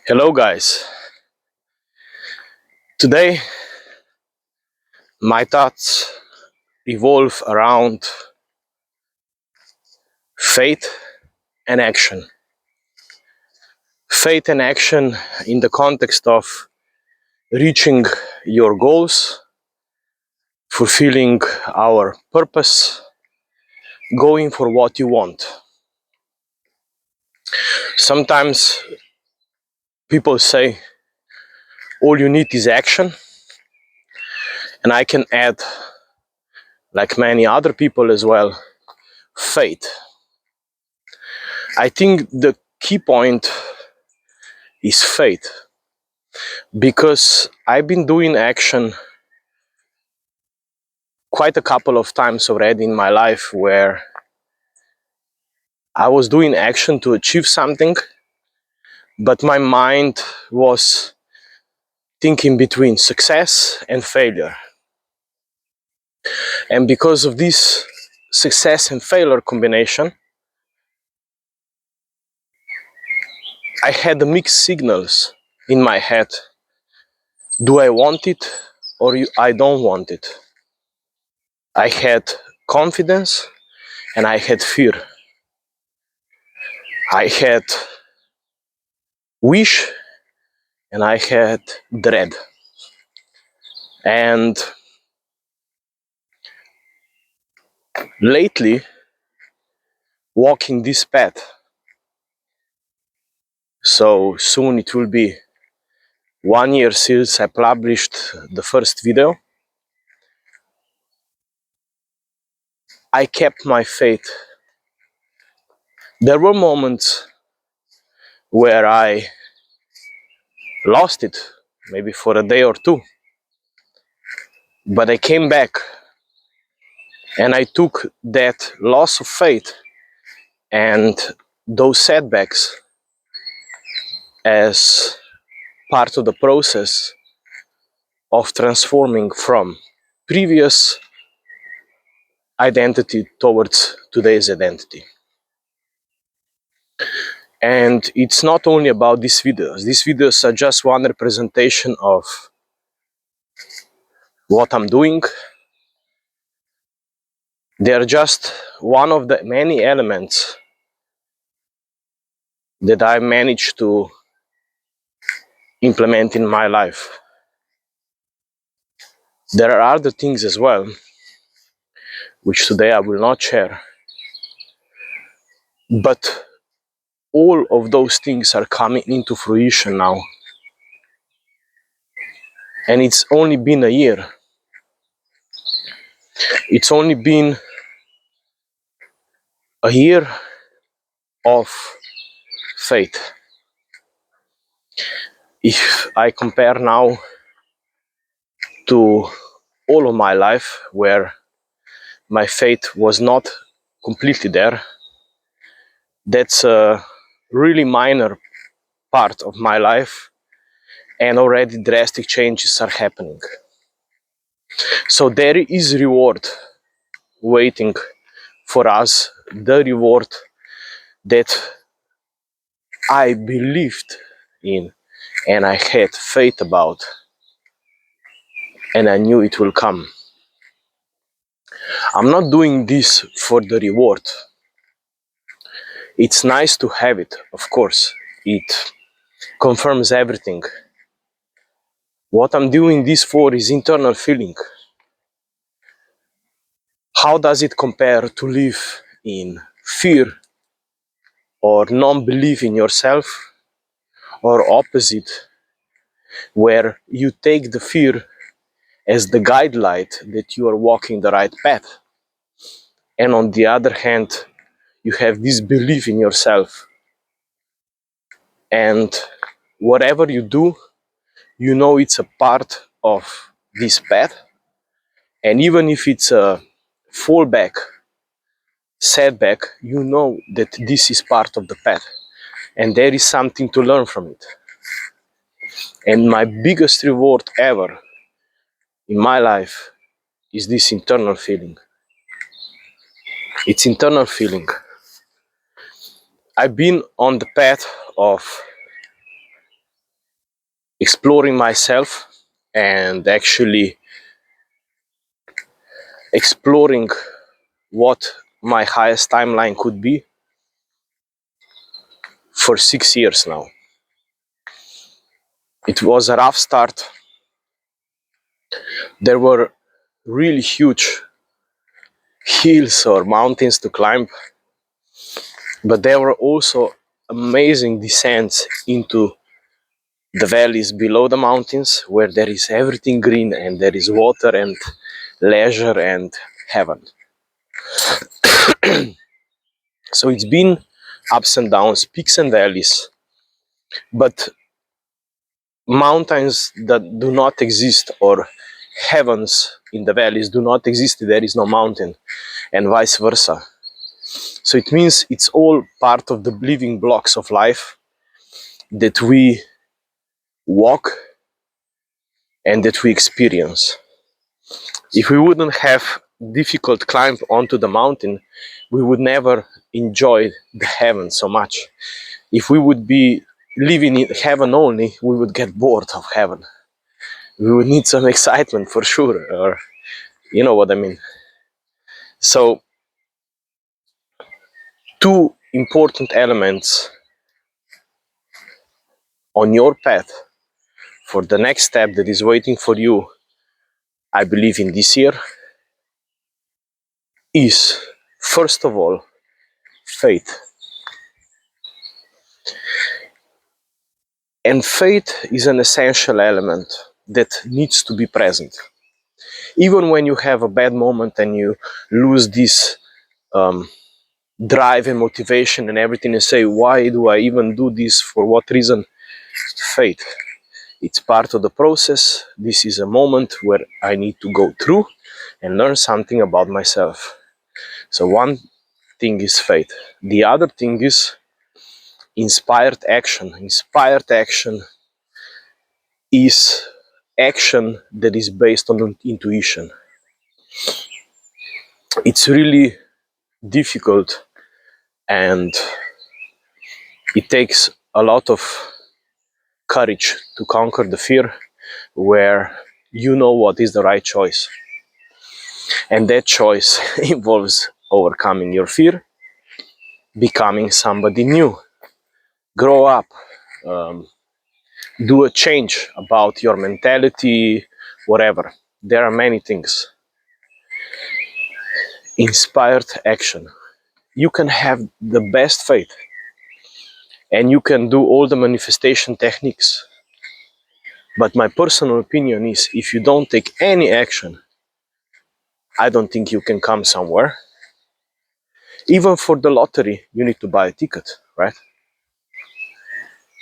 Hello guys. Today my thoughts revolve around faith and action. Faith and action in the context of reaching your goals, fulfilling our purpose, going for what you want. Sometimes people say all you need is action, and I can add, like many other people as well, faith. I think the key point is faith, because I've been doing action quite a couple of times already in my life where I was doing action to achieve something, but my mind was thinking between success and failure. And because of this success and failure combination, I had mixed signals in my head. Do I want it or I don't want it? I had confidence and I had fear. I had wish and I had dread. And lately, walking this path, so soon it will be 1 year since I published the first video, I kept my faith. There were moments where I lost it, maybe for a day or two, but I came back and I took that loss of faith and those setbacks as part of the process of transforming from previous identity towards today's identity. And it's not only about these videos. These videos are just one representation of what I'm doing. They are just one of the many elements that I managed to implement in my life. There are other things as well, which today I will not share. But all of those things are coming into fruition now. And it's only been a year. It's only been a year of faith. If I compare now to all of my life where my faith was not completely there, that's a really minor part of my life, and already drastic changes are happening. So there is reward waiting for us, the reward that I believed in and I had faith about, and I knew it will come. I'm not doing this for the reward. It's nice to have it, of course. It confirms everything. What I'm doing this for is internal feeling. How does it compare to live in fear or non-belief in yourself, or opposite, where you take the fear as the guide light that you are walking the right path, and on the other hand, you have this belief in yourself, and whatever you do, you know it's a part of this path, and even if it's a fallback, setback, you know that this is part of the path, and there is something to learn from it. And my biggest reward ever in my life is this internal feeling. It's internal feeling. I've been on the path of exploring myself and actually exploring what my highest timeline could be for 6 years now. It was a rough start. There were really huge hills or mountains to climb, but there were also amazing descents into the valleys below the mountains where there is everything green and there is water and leisure and heaven. So it's been ups and downs, peaks and valleys, but mountains that do not exist or heavens in the valleys do not exist, there is no mountain, and vice versa. So it means it's all part of the living blocks of life that we walk and that we experience. If we wouldn't have difficult climb onto the mountain, we would never enjoy the heaven so much. If we would be living in heaven only, we would get bored of heaven. We would need some excitement for sure, or you know what I mean. So, two important elements on your path for the next step that is waiting for you, I believe, in this year, is first of all faith. And faith is an essential element that needs to be present. Even when you have a bad moment and you lose this drive and motivation and everything, and say, why do I even do this? For what reason? Faith. It's part of the process. This is a moment where I need to go through and learn something about myself. So one thing is faith. The other thing is inspired action. Inspired action is action that is based on intuition. It's really difficult and it takes a lot of courage to conquer the fear where you know what is the right choice. And that choice involves overcoming your fear, becoming somebody new, grow up, do a change about your mentality, whatever. There are many things. Inspired action. You can have the best faith and you can do all the manifestation techniques. But my personal opinion is if you don't take any action, I don't think you can come somewhere. Even for the lottery, you need to buy a ticket, right?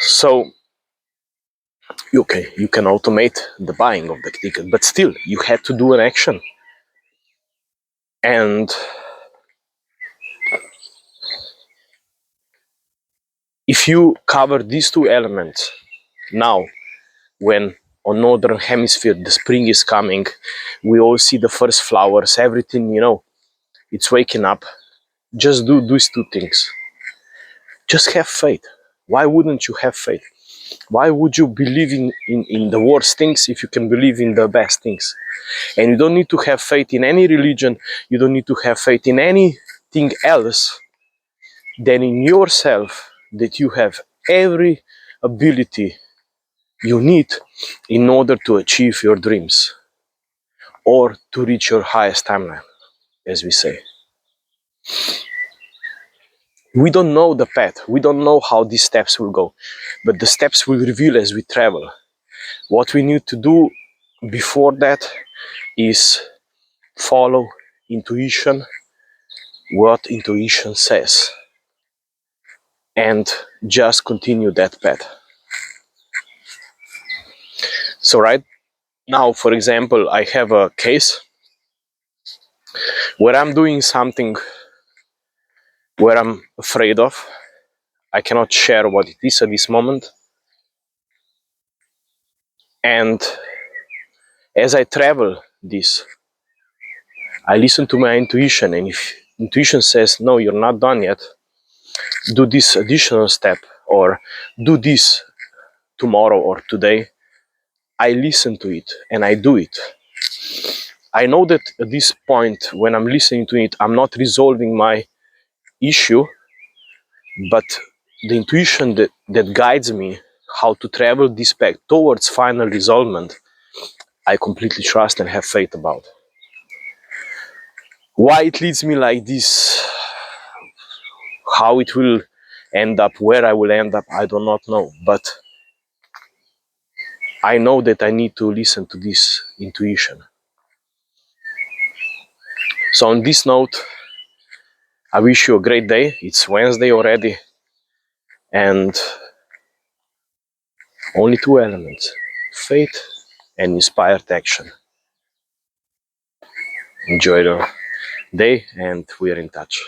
So, okay, you can automate the buying of the ticket, but still, you had to do an action. And if you cover these two elements now, when on northern hemisphere the spring is coming, we all see the first flowers, everything, it's waking up. Just do these two things. Just have faith. Why wouldn't you have faith? Why would you believe in the worst things if you can believe in the best things? And you don't need to have faith in any religion. You don't need to have faith in anything else than in yourself, that you have every ability you need in order to achieve your dreams or to reach your highest timeline, as we say. We don't know the path. We don't know how these steps will go, but the steps will reveal as we travel. What we need to do before that is follow intuition, what intuition says, and just continue that path. So right now, for example, I have a case where I'm doing something where I'm afraid of. I cannot share what it is at this moment. And as I travel this, I listen to my intuition, and if intuition says, no, you're not done yet, do this additional step, or do this tomorrow or today, I listen to it and I do it. I know that at this point, when I'm listening to it, I'm not resolving my issue, but the intuition that guides me how to travel this path towards final resolvement, I completely trust and have faith about. Why it leads me like this, how it will end up, where I will end up, I do not know. But I know that I need to listen to this intuition. So on this note, I wish you a great day. It's Wednesday already. And only two elements: faith and inspired action. Enjoy the day, and we are in touch.